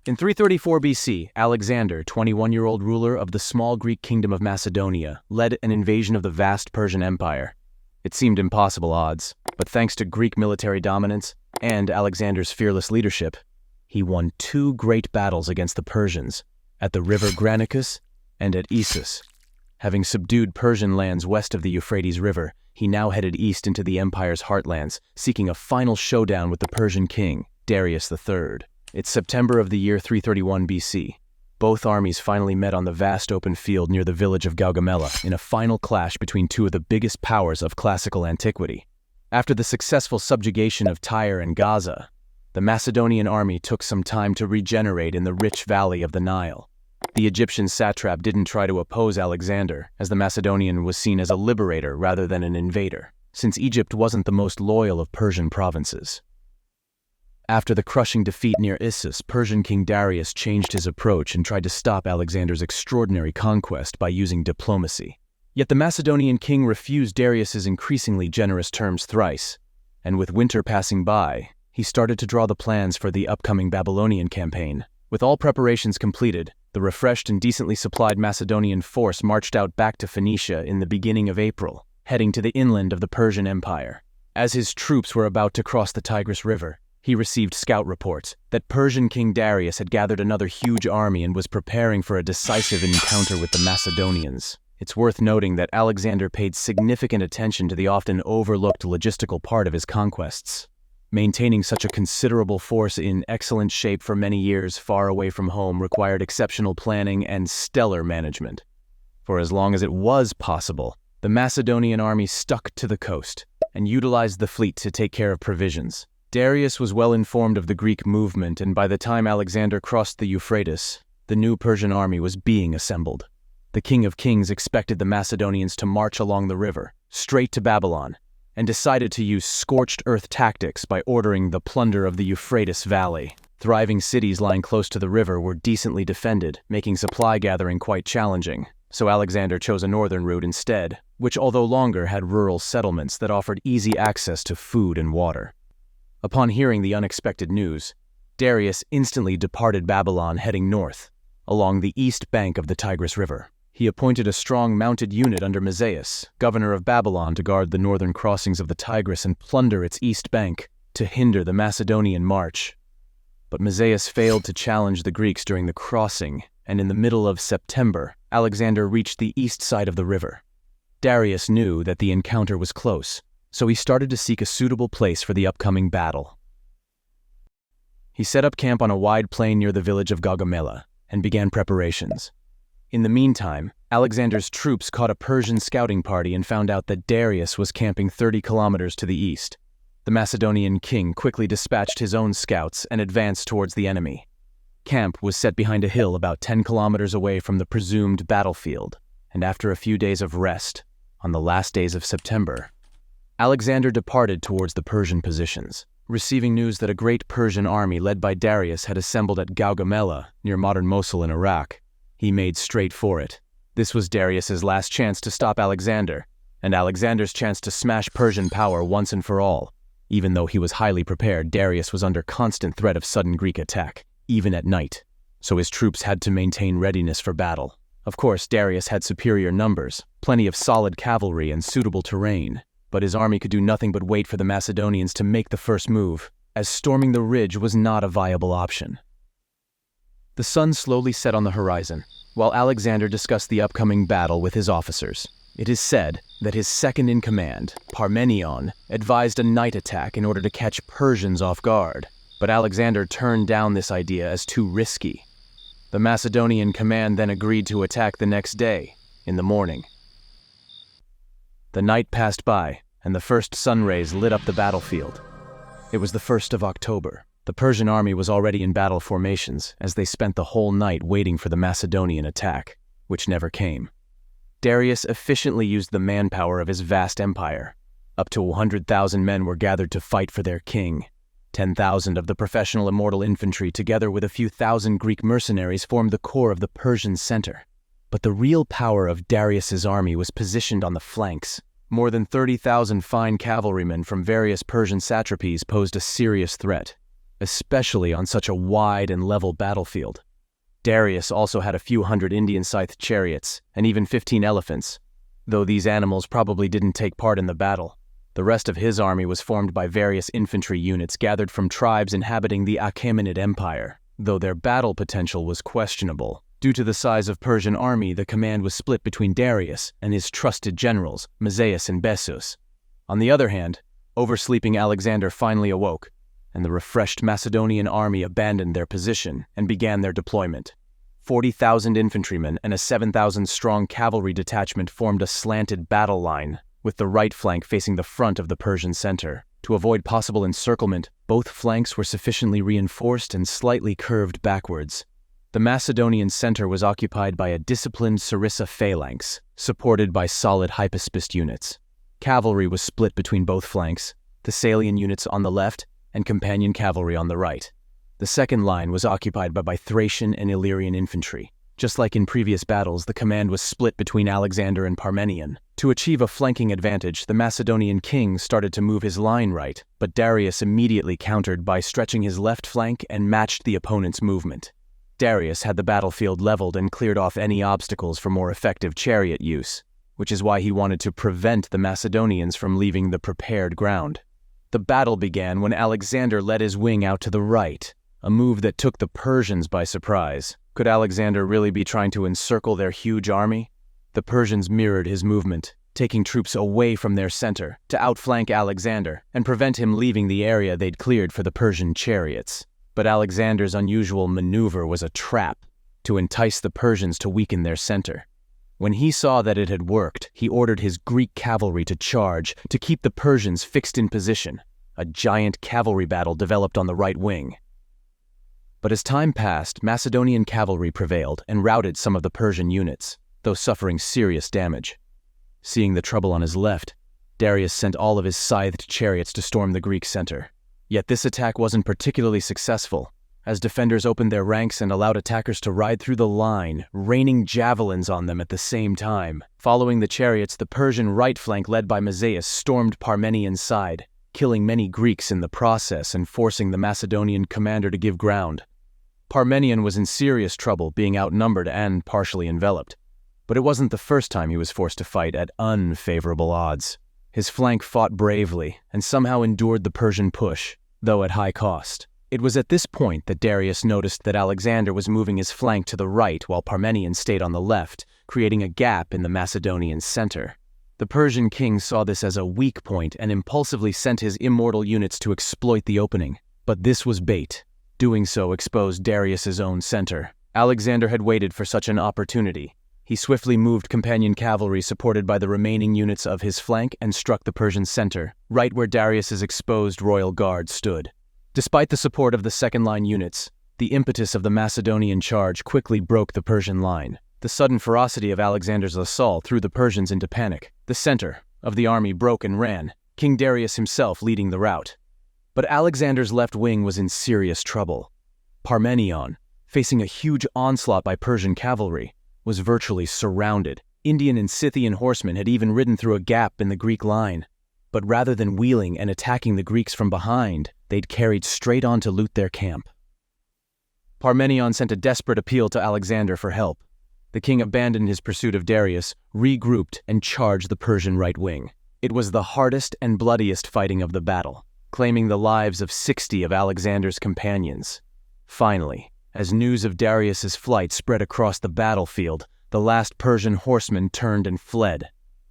In 334 BC, Alexander, 21-year-old ruler of the small Greek kingdom of Macedonia, led an invasion of the vast Persian Empire. It seemed impossible odds, but thanks to Greek military dominance and Alexander's fearless leadership, he won two great battles against the Persians, at the river Granicus and at Issus. Having subdued Persian lands west of the Euphrates River, he now headed east into the empire's heartlands, seeking a final showdown with the Persian king, Darius III. It's September of the year 331 BC. Both armies finally met on the vast open field near the village of Gaugamela in a final clash between two of the biggest powers of classical antiquity. After the successful subjugation of Tyre and Gaza, the Macedonian army took some time to regenerate in the rich valley of the Nile. The Egyptian satrap didn't try to oppose Alexander, as the Macedonian was seen as a liberator rather than an invader, since Egypt wasn't the most loyal of Persian provinces. After the crushing defeat near Issus, Persian King Darius changed his approach and tried to stop Alexander's extraordinary conquest by using diplomacy. Yet the Macedonian king refused Darius's increasingly generous terms thrice, and with winter passing by, he started to draw the plans for the upcoming Babylonian campaign. With all preparations completed, the refreshed and decently supplied Macedonian force marched out back to Phoenicia in the beginning of April, heading to the inland of the Persian Empire. As his troops were about to cross the Tigris River, he received scout reports that Persian King Darius had gathered another huge army and was preparing for a decisive encounter with the Macedonians. It's worth noting that Alexander paid significant attention to the often overlooked logistical part of his conquests. Maintaining such a considerable force in excellent shape for many years far away from home required exceptional planning and stellar management. For as long as it was possible, the Macedonian army stuck to the coast and utilized the fleet to take care of provisions. Darius was well informed of the Greek movement, and by the time Alexander crossed the Euphrates, the new Persian army was being assembled. The King of Kings expected the Macedonians to march along the river, straight to Babylon, and decided to use scorched earth tactics by ordering the plunder of the Euphrates Valley. Thriving cities lying close to the river were decently defended, making supply gathering quite challenging, so Alexander chose a northern route instead, which although longer had rural settlements that offered easy access to food and water. Upon hearing the unexpected news, Darius instantly departed Babylon heading north, along the east bank of the Tigris River. He appointed a strong mounted unit under Macedonia, governor of Babylon, to guard the northern crossings of the Tigris and plunder its east bank to hinder the Macedonian march. But Macedonia failed to challenge the Greeks during the crossing, and in the middle of September, Alexander reached the east side of the river. Darius knew that the encounter was close, so he started to seek a suitable place for the upcoming battle. He set up camp on a wide plain near the village of Gaugamela and began preparations. In the meantime, Alexander's troops caught a Persian scouting party and found out that Darius was camping 30 kilometers to the east. The Macedonian king quickly dispatched his own scouts and advanced towards the enemy. Camp was set behind a hill about 10 kilometers away from the presumed battlefield, and after a few days of rest, on the last days of September, Alexander departed towards the Persian positions. Receiving news that a great Persian army led by Darius had assembled at Gaugamela, near modern Mosul in Iraq, he made straight for it. This was Darius's last chance to stop Alexander, and Alexander's chance to smash Persian power once and for all. Even though he was highly prepared, Darius was under constant threat of sudden Greek attack, even at night, so his troops had to maintain readiness for battle. Of course, Darius had superior numbers, plenty of solid cavalry and suitable terrain, but his army could do nothing but wait for the Macedonians to make the first move, as storming the ridge was not a viable option. The sun slowly set on the horizon, while Alexander discussed the upcoming battle with his officers. It is said that his second-in-command, Parmenion, advised a night attack in order to catch Persians off guard, but Alexander turned down this idea as too risky. The Macedonian command then agreed to attack the next day, in the morning. The night passed by, and the first sun rays lit up the battlefield. It was the 1st of October. The Persian army was already in battle formations, as they spent the whole night waiting for the Macedonian attack, which never came. Darius efficiently used the manpower of his vast empire. Up to 100,000 men were gathered to fight for their king. 10,000 of the professional immortal infantry, together with a few thousand Greek mercenaries, formed the core of the Persian center. But the real power of Darius's army was positioned on the flanks. More than 30,000 fine cavalrymen from various Persian satrapies posed a serious threat. especially on such a wide and level battlefield. Darius also had a few hundred Indian scythed chariots, and even 15 elephants, though these animals probably didn't take part in the battle. The rest of his army was formed by various infantry units gathered from tribes inhabiting the Achaemenid Empire, though their battle potential was questionable. Due to the size of Persian army, the command was split between Darius and his trusted generals, Macedonia and Bessus. On the other hand, oversleeping Alexander finally awoke, and the refreshed Macedonian army abandoned their position and began their deployment. 40,000 infantrymen and a 7,000-strong cavalry detachment formed a slanted battle line, with the right flank facing the front of the Persian center. To avoid possible encirclement, both flanks were sufficiently reinforced and slightly curved backwards. The Macedonian center was occupied by a disciplined Sarissa phalanx, supported by solid hypaspist units. Cavalry was split between both flanks, Thessalian units on the left and companion cavalry on the right. The second line was occupied by Thracian and Illyrian infantry. Just like in previous battles, the command was split between Alexander and Parmenion. To achieve a flanking advantage, the Macedonian king started to move his line right, but Darius immediately countered by stretching his left flank and matched the opponent's movement. Darius had the battlefield leveled and cleared off any obstacles for more effective chariot use, which is why he wanted to prevent the Macedonians from leaving the prepared ground. The battle began when Alexander led his wing out to the right, a move that took the Persians by surprise. Could Alexander really be trying to encircle their huge army? The Persians mirrored his movement, taking troops away from their center to outflank Alexander and prevent him leaving the area they'd cleared for the Persian chariots. But Alexander's unusual maneuver was a trap to entice the Persians to weaken their center. When he saw that it had worked, he ordered his Greek cavalry to charge to keep the Persians fixed in position. A giant cavalry battle developed on the right wing. But as time passed, Macedonian cavalry prevailed and routed some of the Persian units, though suffering serious damage. Seeing the trouble on his left, Darius sent all of his scythed chariots to storm the Greek center. Yet this attack wasn't particularly successful, as defenders opened their ranks and allowed attackers to ride through the line, raining javelins on them at the same time. Following the chariots, the Persian right flank led by Macedonia stormed Parmenion's side, killing many Greeks in the process and forcing the Macedonian commander to give ground. Parmenion was in serious trouble, being outnumbered and partially enveloped. But it wasn't the first time he was forced to fight at unfavorable odds. His flank fought bravely and somehow endured the Persian push, though at high cost. It was at this point that Darius noticed that Alexander was moving his flank to the right while Parmenion stayed on the left, creating a gap in the Macedonian center. The Persian king saw this as a weak point and impulsively sent his immortal units to exploit the opening. But this was bait. Doing so exposed Darius's own center. Alexander had waited for such an opportunity. He swiftly moved companion cavalry supported by the remaining units of his flank and struck the Persian center, right where Darius's exposed royal guard stood. Despite the support of the second-line units, the impetus of the Macedonian charge quickly broke the Persian line. The sudden ferocity of Alexander's assault threw the Persians into panic. The center of the army broke and ran, King Darius himself leading the rout. But Alexander's left wing was in serious trouble. Parmenion, facing a huge onslaught by Persian cavalry, was virtually surrounded. Indian and Scythian horsemen had even ridden through a gap in the Greek line. But rather than wheeling and attacking the Greeks from behind, they'd carried straight on to loot their camp. Parmenion sent a desperate appeal to Alexander for help. The king abandoned his pursuit of Darius, regrouped, and charged the Persian right wing. It was the hardest and bloodiest fighting of the battle, claiming the lives of 60 of Alexander's companions. Finally, as news of Darius's flight spread across the battlefield, the last Persian horseman turned and fled.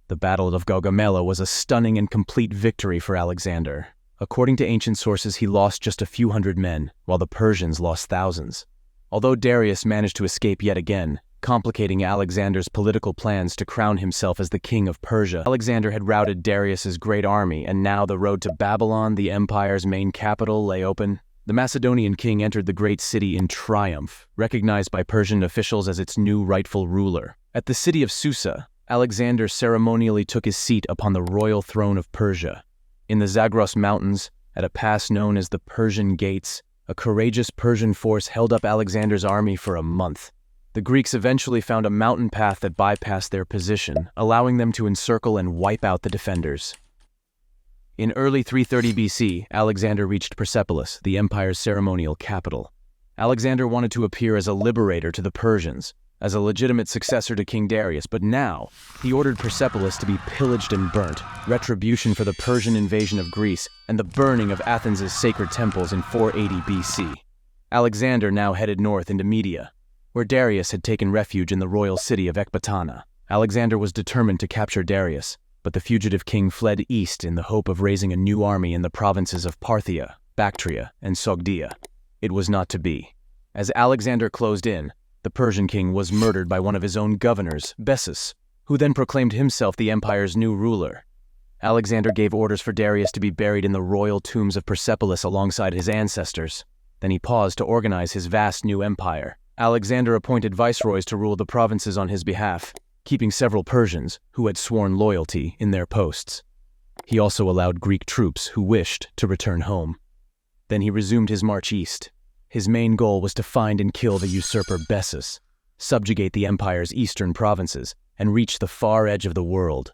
The Battle of Gaugamela was a stunning and complete victory for Alexander. According to ancient sources, he lost just a few hundred men, while the Persians lost thousands. Although Darius managed to escape yet again, complicating Alexander's political plans to crown himself as the king of Persia, Alexander had routed Darius's great army, and now the road to Babylon, the empire's main capital, lay open. The Macedonian king entered the great city in triumph, recognized by Persian officials as its new rightful ruler. At the city of Susa, Alexander ceremonially took his seat upon the royal throne of Persia. In the Zagros Mountains, at a pass known as the Persian Gates, a courageous Persian force held up Alexander's army for a month. The Greeks eventually found a mountain path that bypassed their position, allowing them to encircle and wipe out the defenders. In early 330 BC, Alexander reached Persepolis, the empire's ceremonial capital. Alexander wanted to appear as a liberator to the Persians, as a legitimate successor to King Darius, but now he ordered Persepolis to be pillaged and burnt, retribution for the Persian invasion of Greece and the burning of Athens' sacred temples in 480 BC. Alexander now headed north into Media, where Darius had taken refuge in the royal city of Ecbatana. Alexander was determined to capture Darius, but the fugitive king fled east in the hope of raising a new army in the provinces of Parthia, Bactria, and Sogdia. It was not to be. As Alexander closed in, the Persian king was murdered by one of his own governors, Bessus, who then proclaimed himself the empire's new ruler. Alexander gave orders for Darius to be buried in the royal tombs of Persepolis alongside his ancestors. Then he paused to organize his vast new empire. Alexander appointed viceroys to rule the provinces on his behalf, keeping several Persians, who had sworn loyalty, in their posts. He also allowed Greek troops who wished to return home. Then he resumed his march east. His main goal was to find and kill the usurper Bessus, subjugate the empire's eastern provinces, and reach the far edge of the world.